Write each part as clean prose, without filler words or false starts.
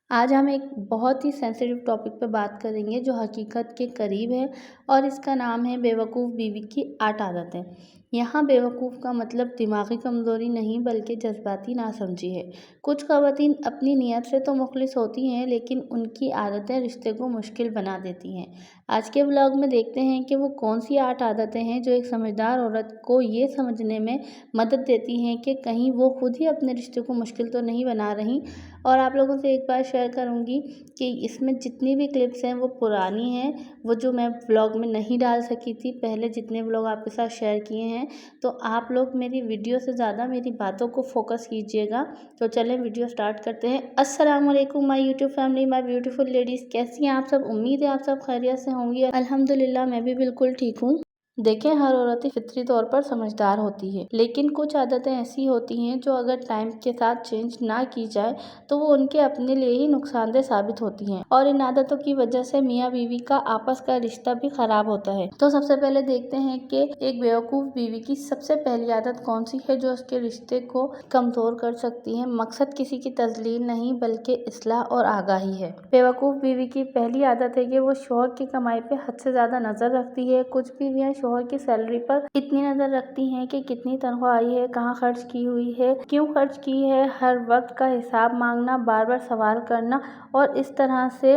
आज हम एक बहुत ही सेंसिटिव टॉपिक पे बात करेंगे जो हकीकत के करीब है और इसका नाम है बेवकूफ़ बीवी की 8 आदतें। यहाँ बेवकूफ़ का मतलब दिमागी कमज़ोरी नहीं बल्कि जज्बाती नासमझी है। कुछ ख़वातीन अपनी नीयत से तो मुखलिस होती हैं लेकिन उनकी आदतें रिश्ते को मुश्किल बना देती हैं। आज के व्लॉग में देखते हैं कि वो कौन सी 8 आदतें हैं जो एक समझदार औरत को ये समझने में मदद देती हैं कि कहीं वो खुद ही अपने रिश्ते को मुश्किल तो नहीं बना रही। और आप लोगों से एक बात शेयर करूंगी कि इसमें जितनी भी क्लिप्स हैं वो पुरानी हैं, वो जो मैं व्लॉग में नहीं डाल सकी थी पहले जितने व्लॉग आपके साथ शेयर किए हैं। तो आप लोग मेरी वीडियो से ज़्यादा मेरी बातों को फोकस कीजिएगा। तो चलें वीडियो स्टार्ट करते हैं। अस्सलाम वालेकुम my YouTube family, my beautiful ladies, कैसी हैं आप सब? उम्मीद है आप सब खैरियत से होंगी। अल्हम्दुलिल्लाह मैं भी बिल्कुल ठीक हूँ। देखें, हर औरत फितरी तौर पर समझदार होती है, लेकिन कुछ आदतें ऐसी होती हैं जो अगर टाइम के साथ चेंज ना की जाए तो वो उनके अपने लिए ही नुकसानदेह साबित होती हैं और इन आदतों की वजह से मियाँ बीवी का आपस का रिश्ता भी खराब होता है। तो सबसे पहले देखते हैं कि एक बेवकूफ़ बीवी की सबसे पहली आदत कौन सी है जो उसके रिश्ते को कमज़ोर कर सकती है। मकसद किसी की तजलील नहीं बल्कि इस्लाह और आगाही है। बेवकूफ़ बीवी की पहली आदत है कि वो शौहर की कमाई पे हद से ज़्यादा नज़र रखती है। कुछ बीवियाँ शौहर की सैलरी पर इतनी नज़र रखती हैं कि कितनी तनख्वाह आई है, कहाँ खर्च की हुई है, क्यों खर्च की है, हर वक्त का हिसाब मांगना, बार बार सवाल करना और इस तरह से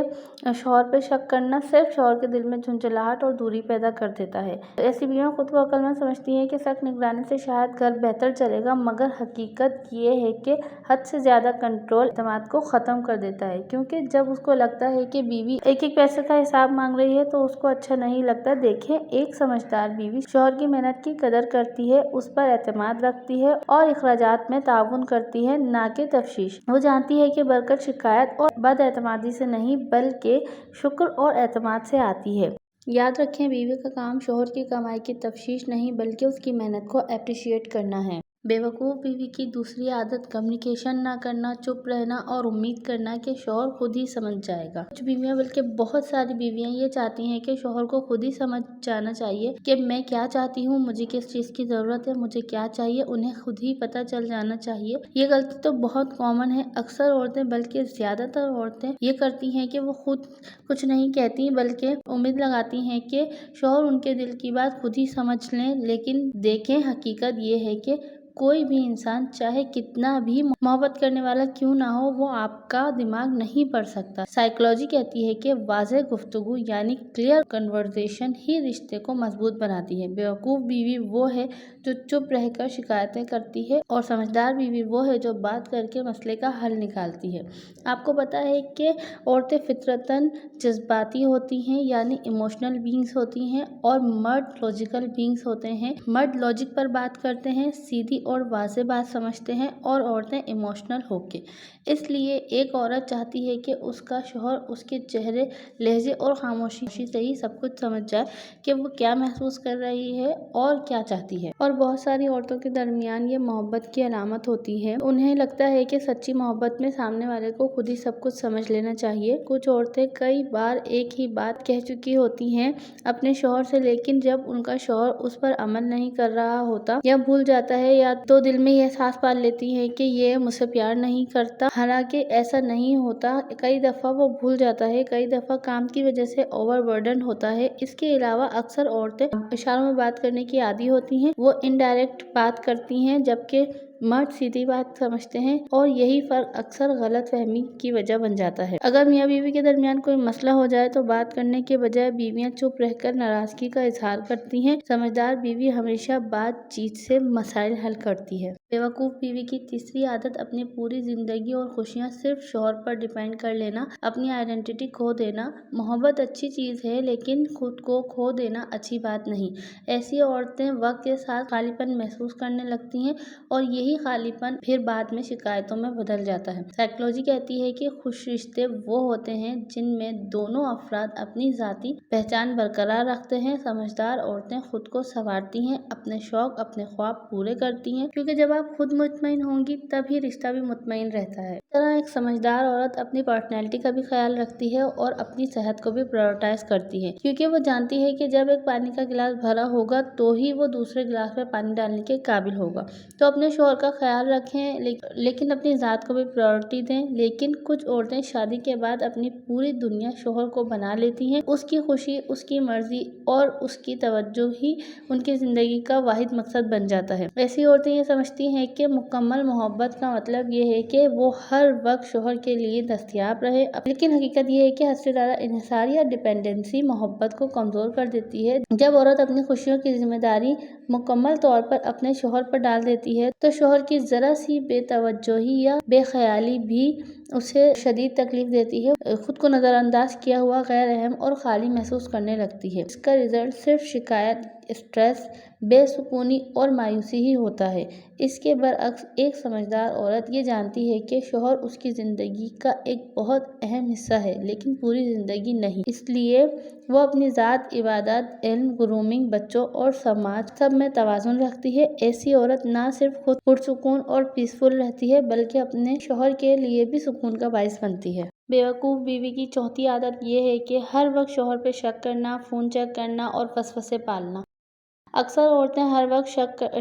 शौहर पे शक करना सिर्फ शौहर के दिल में झुंझलाहट और दूरी पैदा कर देता है। ऐसी बीवियाँ खुद को अक्लमंद समझती हैं कि सख्त निगरानी से शायद घर बेहतर चलेगा, मगर हकीकत ये है कि हद से ज़्यादा कंट्रोल एतमाद को ख़त्म कर देता है। क्योंकि जब उसको लगता है कि बीवी एक एक पैसे का हिसाब मांग रही है तो उसको अच्छा नहीं लगता। देखें, एक समझदार बीवी शौहर की मेहनत की कदर करती है, उस पर एतमाद रखती है और अखराजात में ताउन करती है, ना कि तफ्शीश। वो जानती है कि बरकत शिकायत और बदएतमादी से नहीं बल्कि शुक्र और एतमाद से आती है। याद रखें, बीवी का काम शौहर की कमाई की तफ्शीश नहीं बल्कि उसकी मेहनत को अप्रिशिएट करना है। बेवकूफ़ बीवी की दूसरी आदत कम्युनिकेशन ना करना, चुप रहना और उम्मीद करना कि शौहर खुद ही समझ जाएगा। कुछ बीवियां बल्कि बहुत सारी बीवियां ये चाहती हैं कि शौहर को खुद ही समझ जाना चाहिए कि मैं क्या चाहती हूँ, मुझे किस चीज़ की ज़रूरत है, मुझे क्या चाहिए, उन्हें खुद ही पता चल जाना चाहिए। ये गलती तो बहुत कॉमन है। अक्सर औरतें बल्कि ज़्यादातर औरतें ये करती हैं कि वो खुद कुछ नहीं कहती बल्कि उम्मीद लगाती हैं कि शौहर उनके दिल की बात खुद ही समझ लें। लेकिन देखें, हकीकत ये है कि कोई भी इंसान चाहे कितना भी मोहब्बत करने वाला क्यों ना हो, वो आपका दिमाग नहीं पढ़ सकता। साइकोलॉजी कहती है कि वाज़ेह गुफ्तगू यानी क्लियर कन्वर्सेशन ही रिश्ते को मजबूत बनाती है। बेवकूफ़ बीवी वो है जो चुप रहकर शिकायतें करती है और समझदार बीवी वो है जो बात करके मसले का हल निकालती है। आपको पता है कि औरतें फितरतन जज्बाती होती हैं यानी इमोशनल बीइंग्स होती हैं और मर्द लॉजिकल बीइंग्स होते हैं। मर्द लॉजिक पर बात करते हैं, सीधी और वाज़ेह बात समझते हैं और औरतें इमोशनल होके। इसलिए एक औरत चाहती है कि उसका शौहर उसके चेहरे, लहजे और खामोशी से ही सब कुछ समझ जाए कि वो क्या महसूस कर रही है और क्या चाहती है। और बहुत सारी औरतों के दरमियान ये मोहब्बत की अलामत होती है। उन्हें लगता है कि सच्ची मोहब्बत में सामने वाले को खुद ही सब कुछ समझ लेना चाहिए। कुछ औरतें कई बार एक ही बात कह चुकी होती हैं अपने शौहर से, लेकिन जब उनका शौहर उस पर अमल नहीं कर रहा होता या भूल जाता है या तो दिल में यह एहसास पाल लेती हैं कि ये मुझसे प्यार नहीं करता। हालांकि ऐसा नहीं होता, कई दफ़ा वो भूल जाता है, कई दफ़ा काम की वजह से ओवरबर्डन होता है। इसके अलावा अक्सर औरतें इशारों में बात करने की आदी होती हैं, वो इनडायरेक्ट बात करती हैं जबकि मर्द सीधी बात समझते हैं और यही फर्क अक्सर गलत फहमी की वजह बन जाता है। अगर मियाँ बीवी के दरमियान कोई मसला हो जाए तो बात करने के बजाय बीवियां चुप रहकर नाराजगी का इजहार करती हैं। समझदार बीवी हमेशा बातचीत से मसाइल हल करती है। बेवकूफ़ बीवी की तीसरी आदत अपनी पूरी जिंदगी और खुशियाँ सिर्फ शौहर पर डिपेंड कर लेना, अपनी आइडेंटिटी खो देना। मोहब्बत अच्छी चीज़ है लेकिन खुद को खो देना अच्छी बात नहीं। ऐसी औरतें वक्त के साथ खालीपन महसूस करने लगती हैं और यही खालीपन फिर बाद में शिकायतों में बदल जाता है। साइकोलॉजी कहती है कि खुश रिश्ते वो होते हैं जिनमें दोनों अफराद अपनी ज़ाती पहचान बरकरार रखते हैं। समझदार औरतें खुद को संवारती हैं, अपने शौक, अपने ख्वाब पूरे करती हैं, क्योंकि जब आप खुद मुतमईन होंगी तभी रिश्ता भी मुतमईन रहता है। इस तरह एक समझदार औरत अपनी पर्सनैलिटी का भी ख्याल रखती है और अपनी सेहत को भी प्रायोरिटाइज करती है, क्योंकि वो जानती है कि जब एक पानी का गिलास भरा होगा तो ही वो दूसरे गिलास में पानी डालने के काबिल होगा। तो अपने शौहर کا خیال رکھیں لیکن اپنی ذات کو بھی پرائورٹی دیں۔ لیکن کچھ عورتیں شادی کے بعد اپنی پوری دنیا شوہر کو بنا لیتی ہیں، اس کی خوشی، اس کی مرضی اور اس کی توجہ ہی ان کی زندگی کا واحد مقصد بن جاتا ہے۔ ایسی عورتیں یہ سمجھتی ہیں کہ مکمل محبت کا مطلب یہ ہے کہ وہ ہر وقت شوہر کے لیے دستیاب رہے، لیکن حقیقت یہ ہے کہ حد سے زیادہ انحصار یا ڈیپینڈنسی محبت کو کمزور کر دیتی ہے۔ جب عورت اپنی خوشیوں کی ذمہ داری مکمل طور پر اپنے شوہر پر ڈال دیتی ہے تو شوہر کی ذرا سی بے توجہی یا بے خیالی بھی اسے شدید تکلیف دیتی ہے، خود کو نظر انداز کیا ہوا، غیر اہم اور خالی محسوس کرنے لگتی ہے۔ اس کا رزلٹ صرف شکایت، اسٹریس، بے سکونی اور مایوسی ہی ہوتا ہے۔ اس کے برعکس ایک سمجھدار عورت یہ جانتی ہے کہ شوہر اس کی زندگی کا ایک بہت اہم حصہ ہے لیکن پوری زندگی نہیں، اس لیے وہ اپنی ذات، عبادات، علم، گرومنگ، بچوں اور سماج سب میں توازن رکھتی ہے۔ ایسی عورت نہ صرف خود پرسکون اور پیسفل رہتی ہے بلکہ اپنے شوہر کے لیے بھی سکون کا باعث بنتی ہے۔ بیوقوف بیوی کی چوتھی عادت یہ ہے کہ ہر وقت شوہر پہ شک کرنا، فون چیک کرنا اور وسوسے پالنا۔ اکثر عورتیں ہر وقت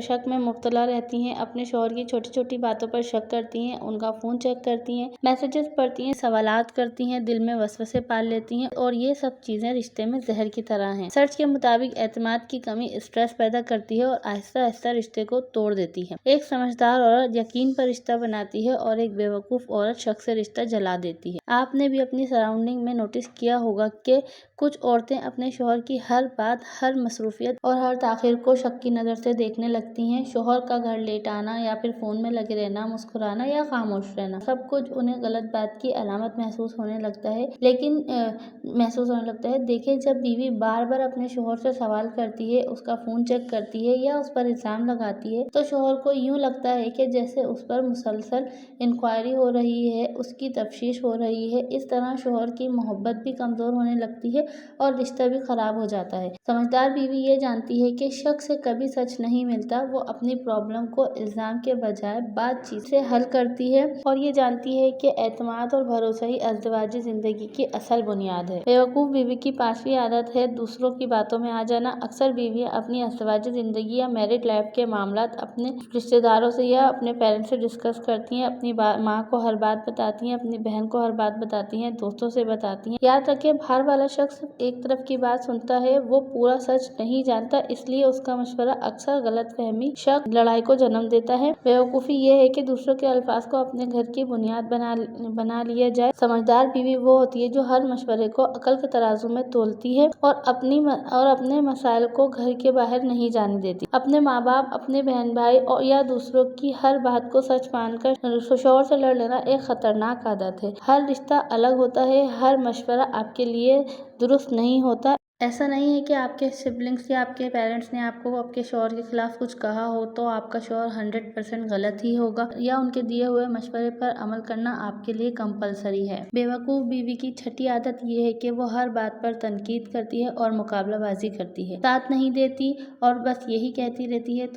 شک میں مبتلا رہتی ہیں، اپنے شوہر کی چھوٹی چھوٹی باتوں پر شک کرتی ہیں، ان کا فون چیک کرتی ہیں، میسیجز پڑھتی ہیں، سوالات کرتی ہیں، دل میں وسوسے پال لیتی ہیں اور یہ سب چیزیں رشتے میں زہر کی طرح ہیں۔ سرچ کے مطابق اعتماد کی کمی اسٹریس پیدا کرتی ہے اور آہستہ آہستہ رشتے کو توڑ دیتی ہے۔ ایک سمجھدار عورت یقین پر رشتہ بناتی ہے اور ایک بیوقوف عورت شک سے رشتہ جلا دیتی ہے۔ آپ نے بھی اپنی سراؤنڈنگ میں نوٹس کیا ہوگا کہ کچھ عورتیں اپنے شوہر کی ہر بات، ہر مصروفیت اور ہر تاخیر کو شک کی نظر سے دیکھنے لگتی ہیں۔ شوہر کا گھر لیٹ آنا یا پھر فون میں لگے رہنا، مسکرانا یا خاموش رہنا، سب کچھ انہیں غلط بات کی علامت محسوس ہونے لگتا ہے۔ دیکھیں، جب بیوی بار بار اپنے شوہر سے سوال کرتی ہے، اس کا فون چیک کرتی ہے یا اس پر الزام لگاتی ہے تو شوہر کو یوں لگتا ہے کہ جیسے اس پر مسلسل انکوائری ہو رہی ہے، اس کی تفتیش ہو رہی ہے۔ اس طرح شوہر کی محبت بھی کمزور ہونے لگتی ہے اور رشتہ بھی خراب ہو جاتا ہے۔ سمجھدار بیوی یہ جانتی ہے کہ شک سے کبھی سچ نہیں ملتا، وہ اپنی پرابلم کو الزام کے بجائے بات چیت سے حل کرتی ہے اور یہ جانتی ہے کہ اعتماد اور بھروسہ ہی ازدواجی زندگی کی اصل بنیاد ہے۔ بیوقوف بیوی کی 5ویں عادت ہے دوسروں کی باتوں میں آ جانا۔ اکثر بیویاں اپنی ازدواجی زندگی یا میرڈ لائف کے معاملات اپنے رشتہ داروں سے یا اپنے پیرنٹس سے ڈسکس کرتی ہیں، اپنی ماں کو ہر بات بتاتی ہیں، اپنی بہن کو ہر بات بتاتی ہیں، دوستوں سے بتاتی ہیں۔ یاد رکھیں، باہر والا شخص ایک طرف کی بات سنتا ہے، وہ پورا سچ نہیں جانتا، اس لیے اس کا مشورہ اکثر غلط فہمی، شک، لڑائی کو جنم دیتا ہے۔ بیوقوفی یہ ہے کہ دوسروں کے الفاظ کو اپنے گھر کی بنیاد بنا لیا جائے۔ سمجھدار بیوی وہ ہوتی ہے جو ہر مشورے کو عقل کے ترازو میں تولتی ہے اور اپنے مسائل کو گھر کے باہر نہیں جانے دیتی۔ اپنے ماں باپ، اپنے بہن بھائی یا دوسروں کی ہر بات کو سچ مان کر شوہر سے لڑ لینا ایک خطرناک عادت ہے۔ ہر رشتہ الگ ہوتا ہے، ہر مشورہ آپ کے لیے درست نہیں ہوتا۔ ایسا نہیں ہے کہ آپ کے سبلنگس یا آپ کے پیرنٹس نے آپ کو آپ کے شوہر کے خلاف کچھ کہا ہو تو آپ کا شوہر 100% غلط ہی ہوگا یا ان کے دیے ہوئے مشورے پر عمل کرنا آپ کے لیے کمپلسری ہے۔ بیوقوف بیوی کی 6ٹھی عادت یہ ہے کہ وہ ہر بات پر تنقید کرتی ہے اور مقابلہ بازی کرتی ہے، ساتھ نہیں دیتی اور بس یہی کہتی رہتی ہے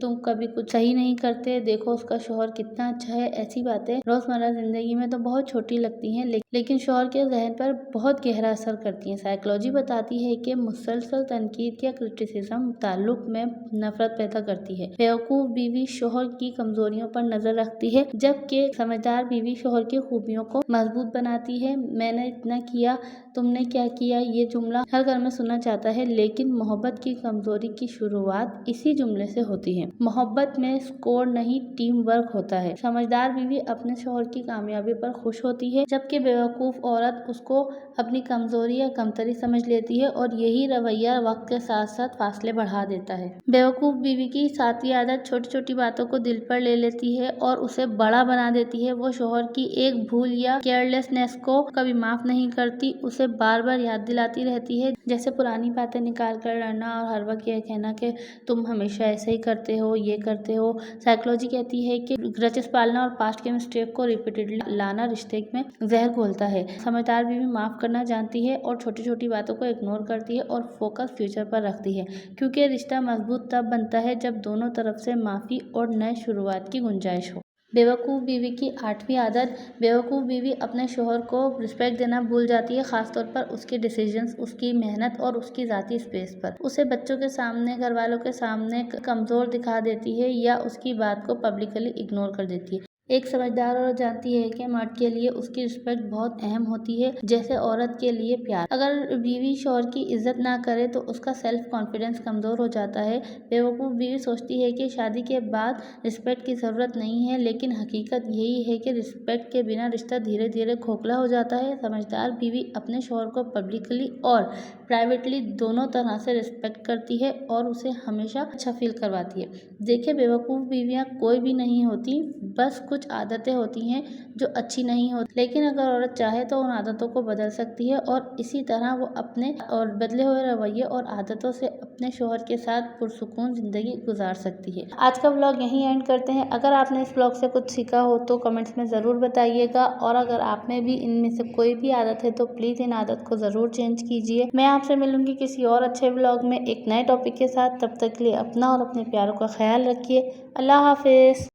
تم کبھی کچھ صحیح نہیں کرتے، دیکھو اس کا شوہر کتنا اچھا ہے۔ ایسی باتیں روزمرہ زندگی میں تو بہت چھوٹی لگتی ہیں لیکن شوہر کے ذہن پر بہت گہرا اثر کرتی ہیں۔ سائیکالوجی بتاتی ہے کہ مسلسل تنقید یا کرٹیسزم تعلق میں نفرت پیدا کرتی ہے۔ بیوقوف بیوی شوہر کی کمزوریوں پر نظر رکھتی ہے جبکہ سمجھدار بیوی شوہر کی خوبیوں کو مضبوط بناتی ہے۔ میں نے اتنا کیا، تم نے کیا کیا، یہ جملہ ہر گھر میں سننا چاہتا ہے لیکن محبت کی کمزوری کی شروعات اسی جملے سے ہوتی ہے۔ محبت میں اسکور نہیں، ٹیم ورک ہوتا ہے۔ سمجھدار بیوی اپنے شوہر کی کامیابی پر خوش ہوتی ہے جبکہ بیوقوف عورت اس کو اپنی کمزوری یا کمتری سمجھ لیتی ہے اور یہی رویہ وقت کے ساتھ ساتھ فاصلے بڑھا دیتا ہے۔ بیوقوف بیوی کی 7ویں عادت چھوٹی چھوٹی باتوں کو دل پر لے لیتی ہے اور اسے بڑا بنا دیتی ہے۔ وہ شوہر کی ایک بھول یا کیئرلیسنس کو کبھی معاف نہیں کرتی، اسے بار بار یاد دلاتی رہتی ہے، جیسے پرانی باتیں نکال کر لڑنا اور ہر وقت یہ کہنا کہ تم ہمیشہ ایسے ہی کرتے ہو، یہ کرتے ہو۔ سائیکالوجی کہتی ہے کہ گرچز پالنا اور پاسٹ کے مسٹیک کو ریپیٹڈلی لانا رشتے میں زہر گھولتا ہے۔ سمجھدار بیوی معاف کرنا جانتی ہے اور چھوٹی چھوٹی باتوں کو اگنور کرتی ہے اور فوکس فیوچر پر رکھتی ہے، کیونکہ رشتہ مضبوط تب بنتا ہے جب دونوں طرف سے معافی اور نئے شروعات کی گنجائش ہو۔ बेवकूफ़ बीवी की 8वीं आदत। बेवकूफ़ बीवी अपने शौहर को रिस्पेक्ट देना भूल जाती है, ख़ासतौर पर उसके डिसीजंस, उसकी मेहनत और उसकी ज़ाती स्पेस पर। उसे बच्चों के सामने, घरवालों के सामने कमज़ोर दिखा देती है या उसकी बात को पब्लिकली इग्नोर कर देती है। एक समझदार औरत जानती है कि मर्द के लिए उसकी रिस्पेक्ट बहुत अहम होती है, जैसे औरत के लिए प्यार। अगर बीवी शौहर की इज्जत ना करे तो उसका सेल्फ कॉन्फिडेंस कमज़ोर हो जाता है। बेवकूफ़ बीवी सोचती है कि शादी के बाद रिस्पेक्ट की ज़रूरत नहीं है, लेकिन हकीकत यही है कि रिस्पेक्ट के बिना रिश्ता धीरे धीरे खोखला हो जाता है। समझदार बीवी अपने शौहर को पब्लिकली और प्राइवेटली दोनों तरह से रिस्पेक्ट करती है और उसे हमेशा अच्छा फील करवाती है। देखिए, बेवकूफ़ बीवियाँ कोई भी नहीं होती, बस कुछ आदतें होती हैं जो अच्छी नहीं होती, लेकिन अगर औरत चाहे तो उन आदतों को बदल सकती है और इसी तरह वो अपने और बदले हुए रवैये और आदतों से अपने शौहर के साथ पुरसुकून ज़िंदगी गुजार सकती है। आज का व्लॉग यहीं एंड करते हैं। अगर आपने इस व्लॉग से कुछ सीखा हो तो कमेंट्स में ज़रूर बताइएगा, और अगर आप में भी इनमें से कोई भी आदत है तो प्लीज़ इन आदत को ज़रूर चेंज कीजिए। मैं आपसे मिलूंगी किसी और अच्छे व्लॉग में एक नए टॉपिक के साथ। तब तक के लिए अपना और अपने प्यारों का ख्याल रखिए। अल्लाह हाफिज़।